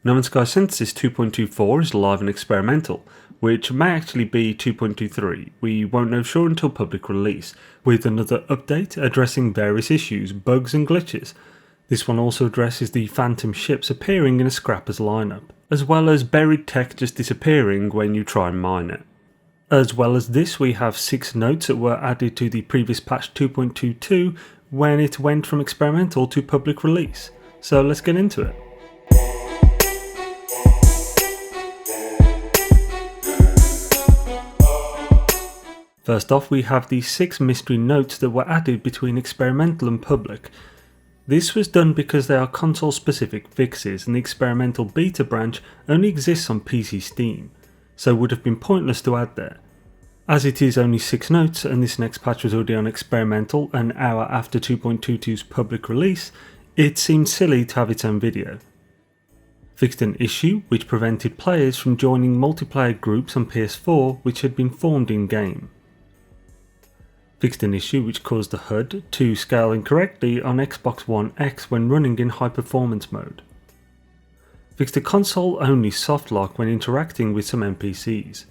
No Man's Sky Synthesis 2.24 is live and experimental, which may actually be 2.23. We won't know sure until public release, with another update addressing various issues, bugs and glitches. This one also addresses the phantom ships appearing in a scrappers lineup, as well as buried tech just disappearing when you try and mine it. As well as this, we have 6 notes that were added to the previous patch 2.22 when it went from experimental to public release. So let's get into it. First off, we have the 6 mystery notes that were added between experimental and public. This was done because they are console specific fixes and the experimental beta branch only exists on PC Steam, so it would have been pointless to add there. As it is only 6 notes and this next patch was already on experimental an hour after 2.22's public release, it seemed silly to have its own video. Fixed an issue which prevented players from joining multiplayer groups on PS4 which had been formed in game. Fixed an issue which caused the HUD to scale incorrectly on Xbox One X when running in high performance mode. Fixed a console only softlock when interacting with some NPCs.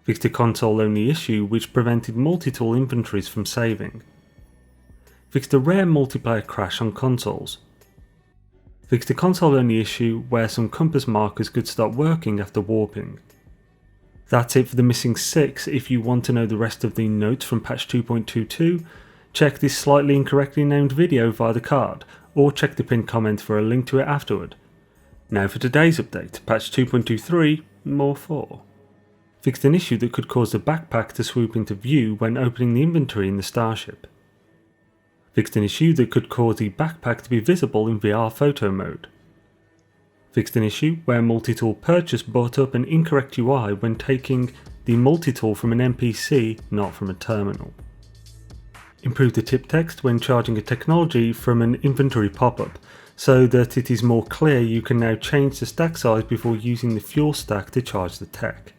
Fixed a console only issue which prevented multitool inventories from saving. Fixed a rare multiplayer crash on consoles. Fixed a console only issue where some compass markers could stop working after warping. That's it for the missing 6. If you want to know the rest of the notes from patch 2.22, check this slightly incorrectly named video via the card, or check the pinned comment for a link to it afterward. Now for today's update, patch 2.23, more 4. Fixed an issue that could cause the backpack to swoop into view when opening the inventory in the Starship. Fixed an issue that could cause the backpack to be visible in VR photo mode. Fixed an issue where Multitool purchase brought up an incorrect UI when taking the Multitool from an NPC, not from a terminal. Improved the tip text when charging a technology from an inventory pop-up, so that it is more clear you can now change the stack size before using the fuel stack to charge the tech.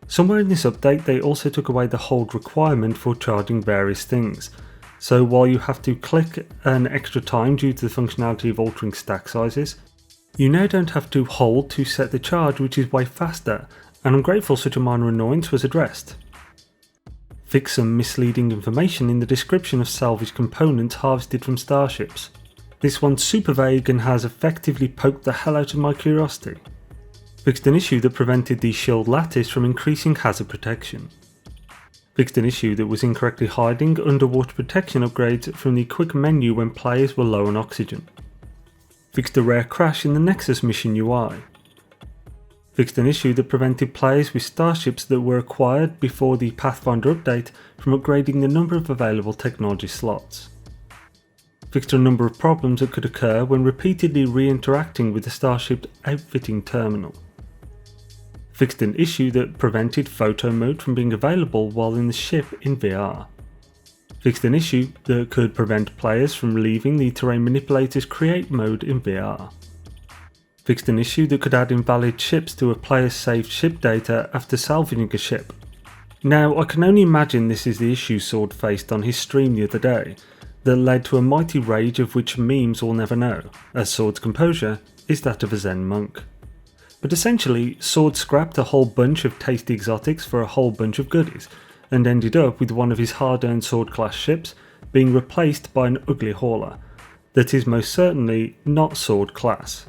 Somewhere in this update they also took away the hold requirement for charging various things, so while you have to click an extra time due to the functionality of altering stack sizes, you now don't have to hold to set the charge, which is way faster, and I'm grateful such a minor annoyance was addressed. Fix some misleading information in the description of salvaged components harvested from starships. This one's super vague and has effectively poked the hell out of my curiosity. Fixed an issue that prevented the Shield Lattice from increasing hazard protection. Fixed an issue that was incorrectly hiding underwater protection upgrades from the quick menu when players were low on oxygen. Fixed a rare crash in the Nexus mission UI. Fixed an issue that prevented players with starships that were acquired before the Pathfinder update from upgrading the number of available technology slots. Fixed a number of problems that could occur when repeatedly reinteracting with the Starship Outfitting Terminal. Fixed an issue that prevented photo mode from being available while in the ship in VR. Fixed an issue that could prevent players from leaving the Terrain Manipulator's create mode in VR. Fixed an issue that could add invalid ships to a player's saved ship data after salvaging a ship. Now I can only imagine this is the issue Sword faced on his stream the other day, that led to a mighty rage of which memes will never know, as Sword's composure is that of a Zen monk. But essentially, Sword scrapped a whole bunch of tasty exotics for a whole bunch of goodies, and ended up with one of his hard-earned Sword class ships being replaced by an ugly hauler that is most certainly not Sword class.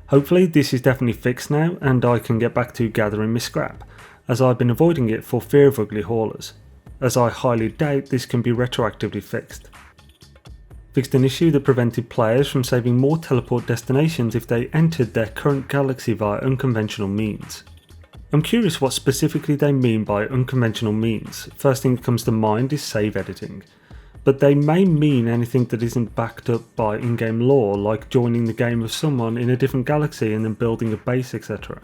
Hopefully this is definitely fixed now and I can get back to gathering my scrap, as I've been avoiding it for fear of ugly haulers, as I highly doubt this can be retroactively fixed. Fixed an issue that prevented players from saving more teleport destinations if they entered their current galaxy via unconventional means. I'm curious what specifically they mean by unconventional means. First thing that comes to mind is save editing, but they may mean anything that isn't backed up by in-game lore, like joining the game of someone in a different galaxy and then building a base, etc.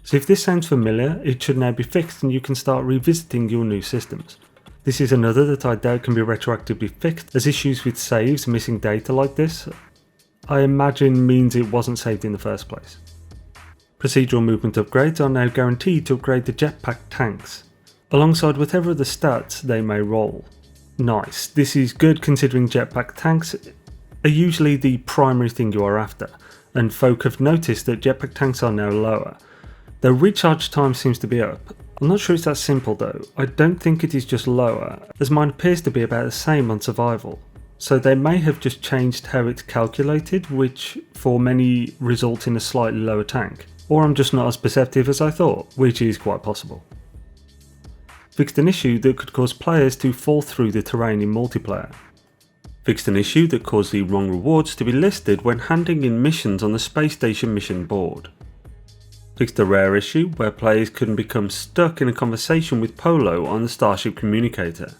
So if this sounds familiar, it should now be fixed and you can start revisiting your new systems. This is another that I doubt can be retroactively fixed, as issues with saves missing data like this, I imagine means it wasn't saved in the first place. Procedural movement upgrades are now guaranteed to upgrade the jetpack tanks, alongside whatever other stats they may roll. Nice, this is good considering jetpack tanks are usually the primary thing you are after, and folk have noticed that jetpack tanks are now lower. Their recharge time seems to be up. I'm not sure it's that simple though. I don't think it is just lower, as mine appears to be about the same on survival. So they may have just changed how it's calculated, which for many results in a slightly lower tank. Or I'm just not as perceptive as I thought, which is quite possible. Fixed an issue that could cause players to fall through the terrain in multiplayer. Fixed an issue that caused the wrong rewards to be listed when handing in missions on the space station mission board. Fixed a rare issue where players couldn't become stuck in a conversation with Polo on the Starship communicator.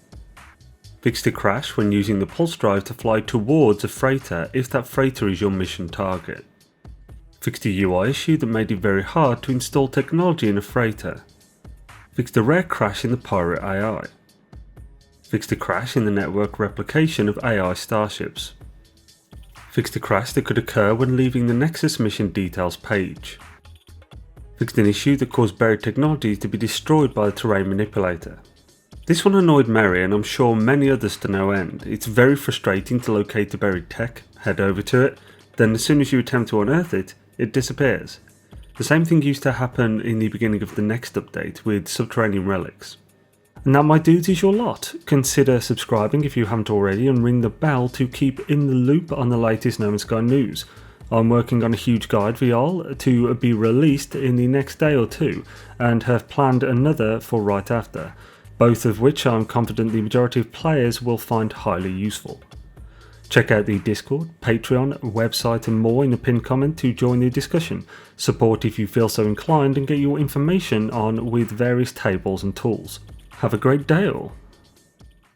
Fixed a crash when using the pulse drive to fly towards a freighter if that freighter is your mission target. Fixed a UI issue that made it very hard to install technology in a freighter. Fixed a rare crash in the pirate AI. Fixed a crash in the network replication of AI starships. Fixed a crash that could occur when leaving the Nexus mission details page. Fixed an issue that caused buried technology to be destroyed by the Terrain Manipulator. This one annoyed Mary and I'm sure many others to no end. It's very frustrating to locate the buried tech, head over to it, then as soon as you attempt to unearth it, it disappears. The same thing used to happen in the beginning of the next update with subterranean relics. And that, my dudes, is your lot. Consider subscribing if you haven't already and ring the bell to keep in the loop on the latest No Man's Sky news. I'm working on a huge guide for y'all to be released in the next day or two, and have planned another for right after, both of which I'm confident the majority of players will find highly useful. Check out the Discord, Patreon, website and more in the pinned comment to join the discussion, support if you feel so inclined and get your information on with various tables and tools. Have a great day all.